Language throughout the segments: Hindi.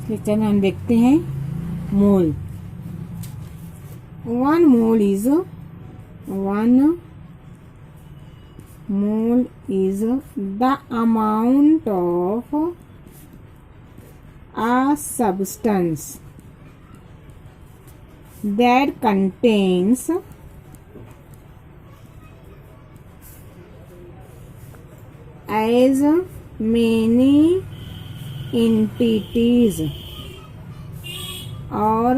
पिक्चर में हम देखते हैं मोल। 1 mole is the amount of a substance that contains as many entities or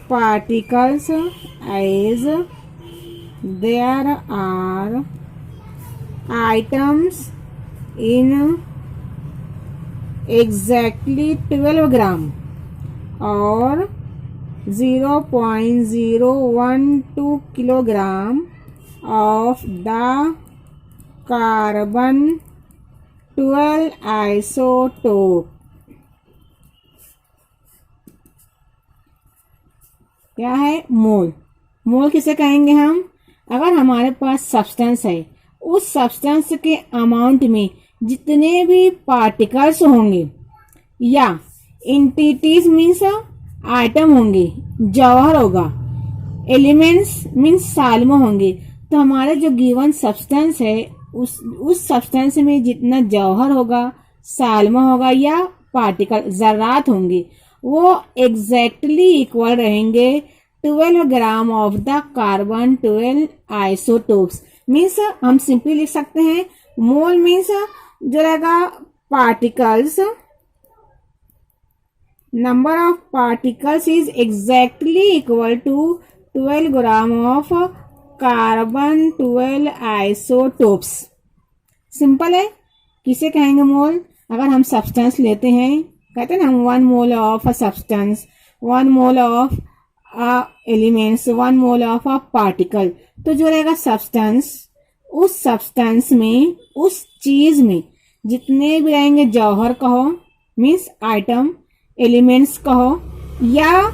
particles as there are items in exactly 12 gram or 0.012 kilogram of the carbon 12 isotope। क्या है मोल? मोल किसे कहेंगे हम? अगर हमारे पास सब्सटेंस है, उस सब्सटेंस के अमाउंट में जितने भी पार्टिकल्स होंगे या एंटिटीज मीन्स आइटम होंगे, जौहर होगा, एलिमेंट्स मीन्स साल्म होंगे, तो हमारा जो गिवन सब्सटेंस है उस सब्सटेंस में जितना जौहर होगा, साल्म होगा या पार्टिकल ज़रात होंगे, वो एग्जैक्टली इक्वल रहेंगे 12 gram of the carbon 12 isotopes. Means हम सिंपली लिख सकते हैं मोल मीन्स जो रहेगा particles, number of particles is exactly equal to 12 gram of carbon 12 isotopes. Simple है। किसे कहेंगे मोल? अगर हम सब्सटेंस लेते हैं, कहते हैं ना हम 1 mole of a substance, 1 mole of elements, 1 mole of a particle, तो जो रहेगा सब्सटेंस, उस सब्सटेंस में, उस चीज में जितने भी रहेंगे जौहर कहो मीन्स आइटम, एलिमेंट्स कहो या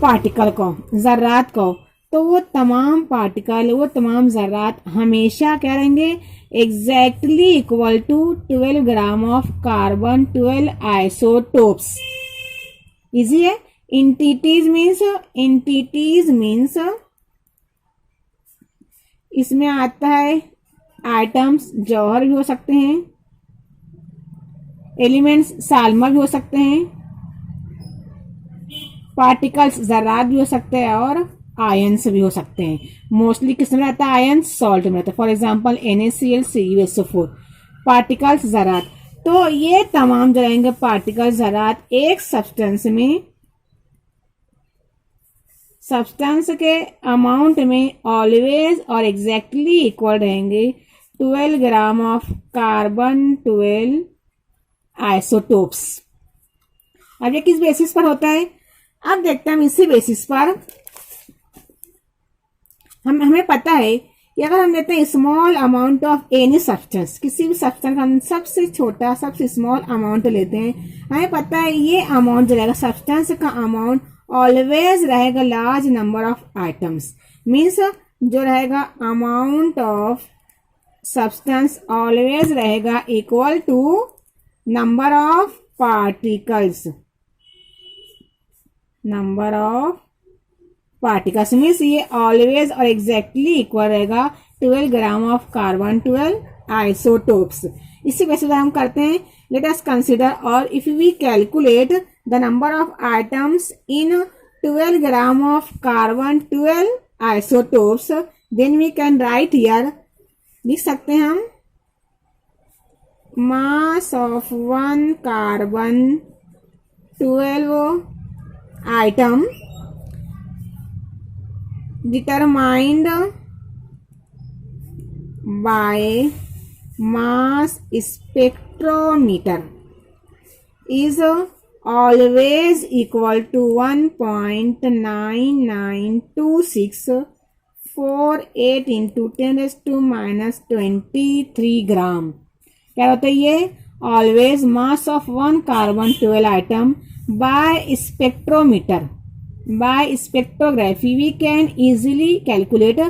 पार्टिकल कहो, जर्रात कहो, तो वो तमाम पार्टिकल, वो तमाम जर्रात हमेशा क्या रहेंगे? Exactly equal to 12 gram of carbon 12 isotopes. Easy है। एंटिटीज मीन्स इसमें आता है आइटम्स, जौहर भी हो सकते हैं, एलिमेंट्स साल्मर भी हो सकते हैं, पार्टिकल्स जर्रात भी हो सकते हैं और आयंस भी हो सकते हैं। मोस्टली किस में रहता है? आयन सॉल्ट में रहता है। For example NaCl CuSO4। Particles जरात, तो ये तमाम जो रहेंगे पार्टिकल्स जरात एक सब्सटेंस में, सब्सटेंस के अमाउंट में ऑलवेज और एग्जैक्टली इक्वल रहेंगे 12 ग्राम ऑफ कार्बन 12 आइसोटोप्स। अब ये किस बेसिस पर होता है? अब देखते हैं हम इसी बेसिस पर हमें पता है कि अगर हम लेते हैं small amount of any substance, किसी भी सब्सटेंस का हम सबसे छोटा, सबसे स्मॉल अमाउंट लेते हैं, हमें पता है ये अमाउंट जो रहेगा सब्सटेंस का अमाउंट ऑलवेज रहेगा large number of items. Means जो रहेगा अमाउंट ऑफ सब्सटेंस ऑलवेज रहेगा equal to number of particles, number of particles means ये ऑलवेज और एग्जैक्टली इक्वल रहेगा 12 ग्राम ऑफ कार्बन 12 आइसोटोप्स। इसी वजह से हम करते हैं, लेट अस कंसिडर और if we calculate the number of items in 12 gram of carbon 12 isotopes, then we can write here, लिख सकते हैं हम mass of 1 carbon 12 item determined by mass spectrometer is always equal to 1.992648 into 10⁻23 ग्राम। क्या होता है ये? Always mass of 1 carbon 12 item by spectrometer, by spectrography we can easily calculate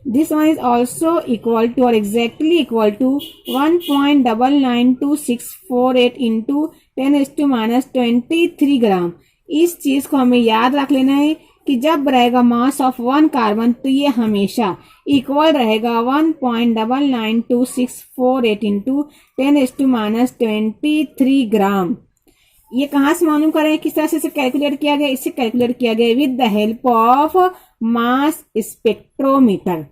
This one is also equal to or exactly equal to 1.99268 into 10⁻³ ग्राम। इस चीज को हमें याद रख लेना है कि जब रहेगा मास ऑफ वन कार्बन तो ये हमेशा इक्वल रहेगा 1.99268 इंटू 10⁻23 ग्राम। ये कहाँ से मालूम करें, किस तरह से इसे कैलकुलेट किया गया? इसे कैलकुलेट किया गया with the help of mass spectrometer.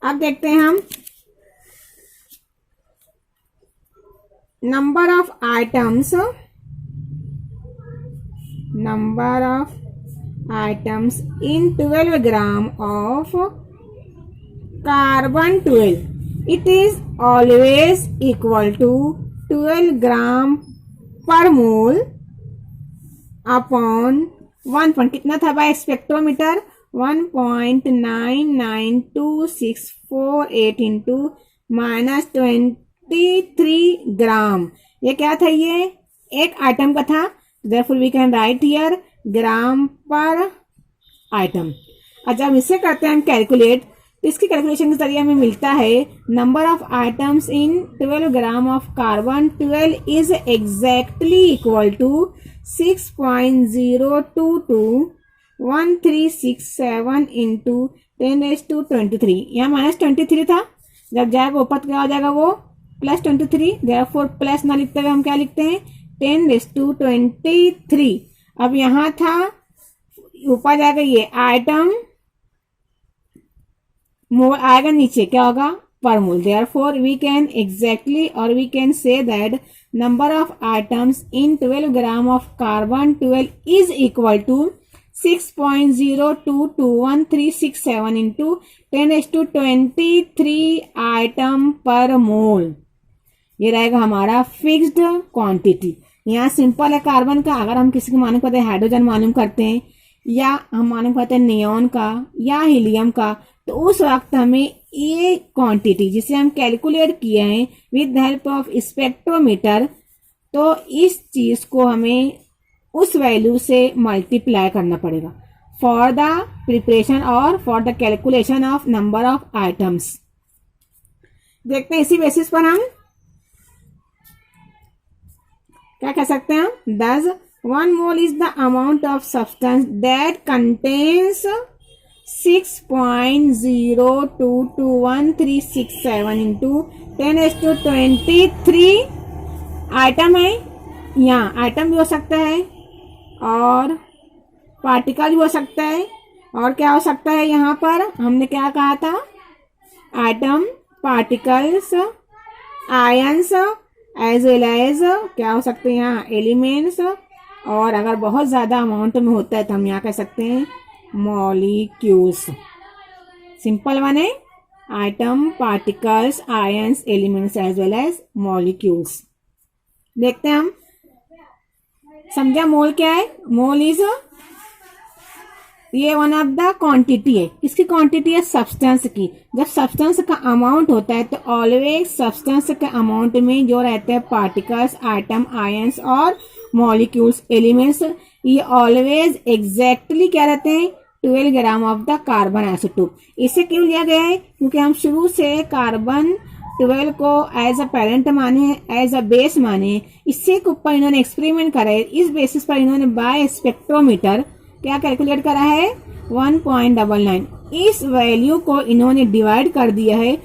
अब देखते हैं हम number of items in 12 gram of carbon 12. It is always equal to 12 gram per mole upon 1 point कितना था बाय स्पेक्ट्रोमीटर 1.99268 इंटू -23 ग्राम। ये क्या था? ये एक आइटम का था, therefore we can write here ग्राम पर आइटम। और जब इसे करते हैं हम कैलकुलेट तो इसकी कैलकुलेशन के जरिए हमें मिलता है number of items in 12 gram of carbon 12 is exactly equal to 6.0221367 into 10⁻23। यहाँ -23 था, जब जाएगा ऊपर क्या हो जाएगा वो +23, देयरफॉर प्लस ना लिखते हुए हम क्या लिखते हैं 10⁻23। अब यहाँ था ऊपर जाएगा ये आइटम, मोल आएगा नीचे क्या होगा per mole. Therefore we can exactly और we can say that number of items in 12 gram of carbon 12 is equal to 6.0221367 into 10⁻23 item per mole. ये रहेगा हमारा फिक्स्ड क्वांटिटी। यहाँ सिंपल है कार्बन का, अगर हम किसी को मालूम करते हैं हाइड्रोजन मालूम करते हैं या हम मालूम करते हैं नियॉन का या हीलियम का, तो उस वक्त हमें ये क्वांटिटी जिसे हम कैलकुलेट किए हैं with the help of spectrometer, तो इस चीज को हमें उस वैल्यू से मल्टीप्लाई करना पड़ेगा फॉर द प्रिपरेशन और for the calculation of number of items. देखते हैं इसी बेसिस पर हम क्या कह सकते हैं हम, दस 1 mole is the amount of substance that contains 6.0221367 into 10⁻23 item है। यहाँ आइटम भी हो सकता है और पार्टिकल भी हो सकता है, और क्या हो सकता है यहाँ पर हमने क्या कहा था, item, particles, ions as well as क्या हो सकते हैं यहाँ एलिमेंट्स, और अगर बहुत ज्यादा अमाउंट में होता है तो हम यहाँ कह सकते हैं मॉलिक्यूल्स। सिंपल वन है item, particles, ions, elements as well as molecules. देखते हैं हम, समझा मोल क्या है? मोल इज ये वन ऑफ द क्वांटिटी है। किसकी क्वांटिटी है? सब्सटेंस की। जब सब्सटेंस का अमाउंट होता है तो ऑलवेज सब्सटेंस के अमाउंट में जो रहते हैं पार्टिकल्स, आइटम, आयंस और मॉलिक्यूल्स, एलिमेंट्स, ये ऑलवेज एग्जैक्टली क्या रहते हैं 12 gram of the carbon isotope. इसे क्यों लिया गया है? क्योंकि हम शुरू से कार्बन 12 को एज अ पेरेंट माने, एज अ बेस माने। इससे के ऊपर इन्होंने एक्सपेरिमेंट करा है, इस बेसिस पर इन्होंने बाय स्पेक्ट्रोमीटर क्या कैलकुलेट करा है 1.99। इस वैल्यू को इन्होंने डिवाइड कर दिया है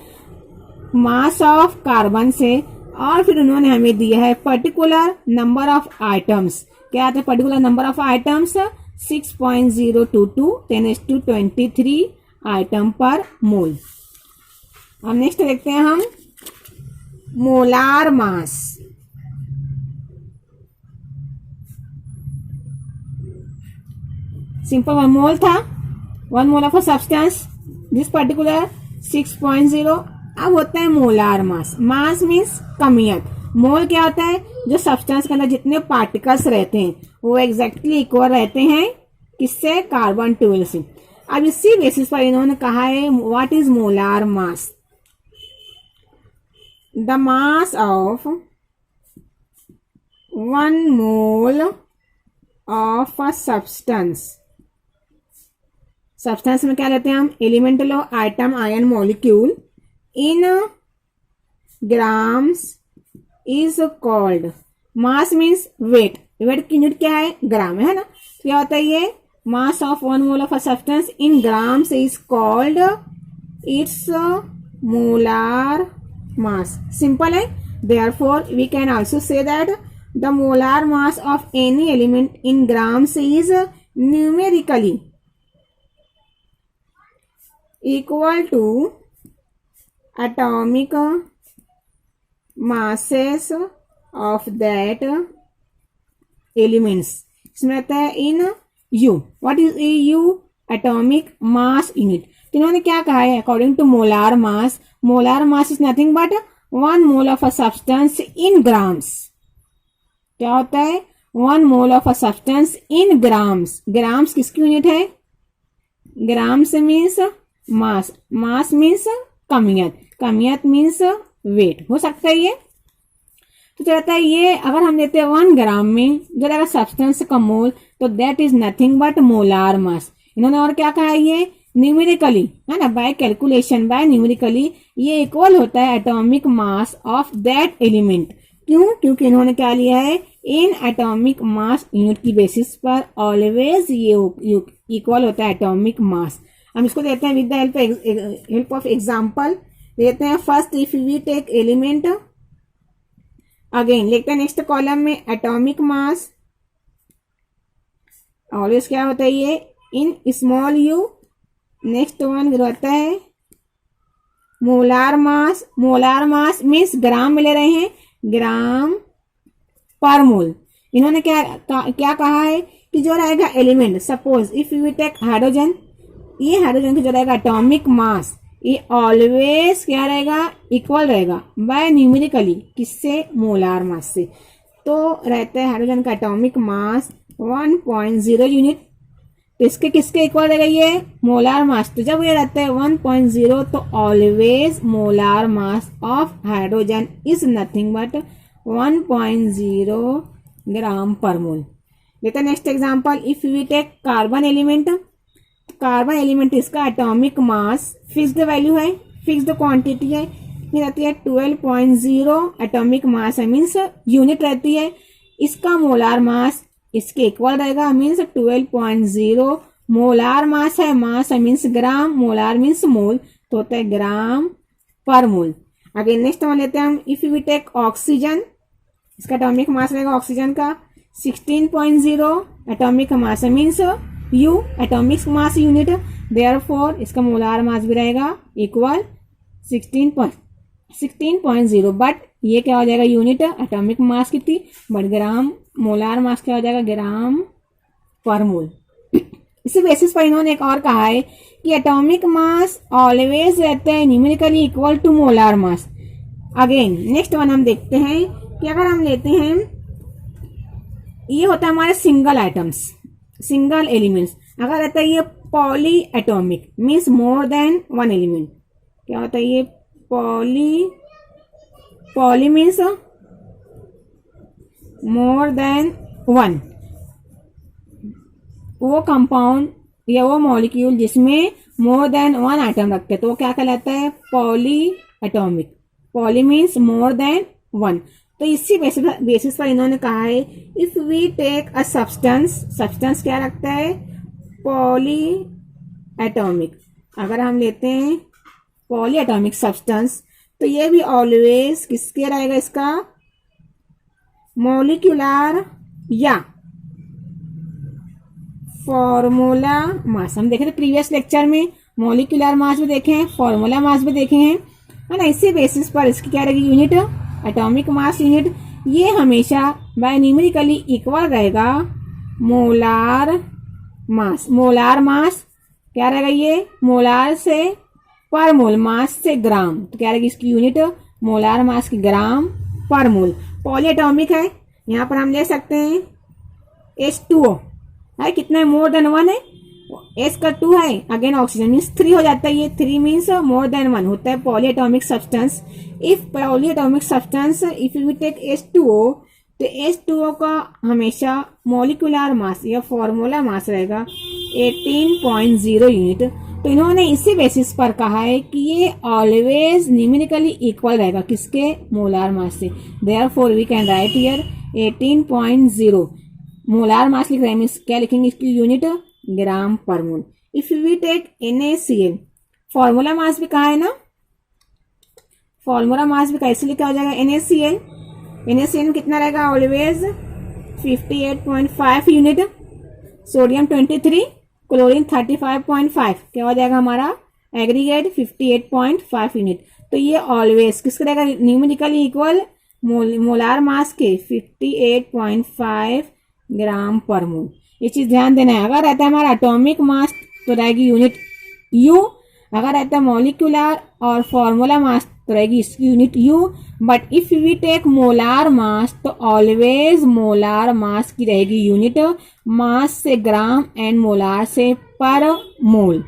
मास ऑफ कार्बन से, और फिर उन्होंने हमें दिया है पर्टिकुलर नंबर ऑफ आइटम्स। क्या आता है particular number of items? 6.022 10⁻23 item per मोल। अब नेक्स्ट देखते हैं हम molar mass. Simple one mole था, 1 mole of a substance this particular 6.0। अब होता है मोलार मास। Mass means कमियत। मोल क्या होता है? जो सब्सटेंस के अंदर जितने पार्टिकल्स रहते हैं वो एग्जैक्टली इक्वल रहते हैं किससे? कार्बन 12 से। अब इसी बेसिस पर इन्होंने कहा है what is molar mass? The mass of 1 mole of a substance substance में क्या लेते हैं हम, एलिमेंटल और item ion molecule in grams is called, mass means weight, weight की यूनिट क्या है, ग्राम है ना। तो क्या होता है ये, mass of one mole of a substance in grams is called its molar mass. Simple है। Therefore we can also say that the molar mass of any element in grams is numerically equal to atomic masses of that elements। इसमें आता है in U। What is U? Atomic mass unit. तो इन्होंने क्या कहा है, according to molar mass, molar mass is nothing but 1 mole of a substance in grams. क्या होता है, 1 mole of a substance in grams. Grams किसकी यूनिट है, grams means mass, mass means कमियत, कमियत मीन्स वेट। हो सकता है ये। तो कहता है ये अगर हम लेते हैं 1 ग्राम में जो रहेगा सब्सटेंस का मोल, तो that is nothing but molar mass. इन्होंने और क्या कहा है, ये न्यूमेरिकली है ना, बाय कैलकुलेशन, बाय न्यूमेरिकली ये इक्वल होता है atomic mass of that element. क्यों? क्योंकि इन्होंने क्या लिया है, इन एटॉमिक मास यूनिट की बेसिस पर ऑलवेज ये इक्वल होता है एटॉमिक मास। हम इसको देते हैं with the help of example देते हैं। First if we take element, again लिखते हैं नेक्स्ट कॉलम में एटॉमिक मास, ऑलवेज क्या होता है ये in small U. Next one रहता है molar mass, molar mass means gram में ले रहे हैं, ग्राम पर मोल। इन्होंने क्या कहा है कि जो रहेगा element, suppose if we take hydrogen, ये हाइड्रोजन का जो रहेगा एटॉमिक मास ये ऑलवेज क्या रहेगा, इक्वल रहेगा बाय न्यूमेरिकली, किससे, मोलार मास से। तो रहता है हाइड्रोजन का एटॉमिक मास 1.0 यूनिट। तो इसके किसके इक्वल रहेगा ये, मोलार मास। तो जब ये रहता है 1.0 तो always molar mass of hydrogen is nothing but 1.0 gram per mole. लेते हैं next example, if we take carbon element, carbon element इसका एटॉमिक मास फिक्स्ड वैल्यू है, फिक्स्ड क्वांटिटी है, ये रहती है 12.0 एटॉमिक मास है, मीन्स यूनिट रहती है। इसका मोलार मास इसके इक्वल रहेगा, मीन्स 12.0 मोलार मास है, मास है मीन्स ग्राम, मोलार मीन्स मोल, तो होता है ग्राम पर मोल। अगेन नेक्स्ट वन लेते हैं हम, इफ वी टेक ऑक्सीजन, इसका एटॉमिक मास रहेगा ऑक्सीजन का 16.0 एटॉमिक मास है, means you atomic mass unit, therefore इसका मोलार मास भी रहेगा इक्वल 16.0। बट ये क्या हो जाएगा, यूनिट एटॉमिक मास कितनी, बट ग्राम, मोलार मास क्या हो जाएगा, ग्राम पर मोल। इसी बेसिस पर इन्होंने एक और कहा है कि एटॉमिक मास ऑलवेज रहता है numerically equal to molar mass. Again next one हम देखते हैं कि अगर हम लेते हैं, ये होता है हमारे सिंगल आइटम्स, सिंगल एलिमेंट्स। अगर रहता है ये poly atomic means more than 1 element, क्या होता है ये पॉली मीन्स मोर देन 1, वो कंपाउंड या वो मॉलिक्यूल जिसमें मोर देन 1 आइटम रखते हैं तो वो क्या कहलाता है, poly atomic. Poly means more than 1। तो इसी बेसिस पर इन्होंने कहा है if we take a substance, substance क्या रखता है, पॉली एटॉमिक। अगर हम लेते हैं पॉली एटॉमिक सब्सटेंस तो ये भी ऑलवेज किसके रहेगा, इसका मॉलिक्यूलर या फॉर्मूला मास। हम देखे थे प्रीवियस लेक्चर में, मॉलिक्यूलर मास भी देखे हैं, फॉर्मूला मास भी देखे हैं, है ना। इसी बेसिस पर इसकी क्या रहेगी यूनिट, एटॉमिक मास यूनिट। ये हमेशा बाय न्यूमेरिकली इक्वल रहेगा मोलार मास। मोलार मास क्या रहेगा, ये मोलार से पर मोल, मास से ग्राम, तो क्या रहेगी इसकी यूनिट, मोलार मास की ग्राम पर मोल। पॉली एटॉमिक है, यहाँ पर हम ले सकते हैं H2O है, कितना है, मोर देन 1 है, S का 2 है, अगेन ऑक्सीजन मीन्स 3 हो जाता है, ये 3 मीन्स मोर देन 1 होता है poly atomic substance. If poly atomic substance if we take H2O तो H2O का हमेशा मॉलिक्यूलर मास या फॉर्मूला मास रहेगा 18.0 यूनिट। तो इन्होंने इसी बेसिस पर कहा है कि ये ऑलवेज न्यूमेरिकली इक्वल रहेगा किसके, मोलार मास से। Therefore we can write here 18.0 molar mass लिख रहे हैं, मीन्स क्या लिखेंगे इसकी unit, gram per mole. If we take NaCl, formula mass भी कहा है ना, फॉर्मूला मास भी कैसे लिखा हो जाएगा NaCl, NaCl कितना रहेगा ऑलवेज 58.5 यूनिट, सोडियम 23, क्लोरीन 35.5, क्या हो जाएगा हमारा एग्रीगेट 58.5 यूनिट। तो ये ऑलवेज किसका रहेगा, न्यूमेरिकली इक्वल मोलार मास के 58.5 ग्राम पर मोल। ये चीज ध्यान देना है। अगर रहता है हमारा एटॉमिक मास तो रहेगी यूनिट U, अगर रहता है मॉलिक्यूलर और फॉर्मूला मास तो रहेगी इसकी unit U। But if we take molar mass तो ऑलवेज मोलार मास की रहेगी यूनिट मास से ग्राम एंड मोलार से पर मोल।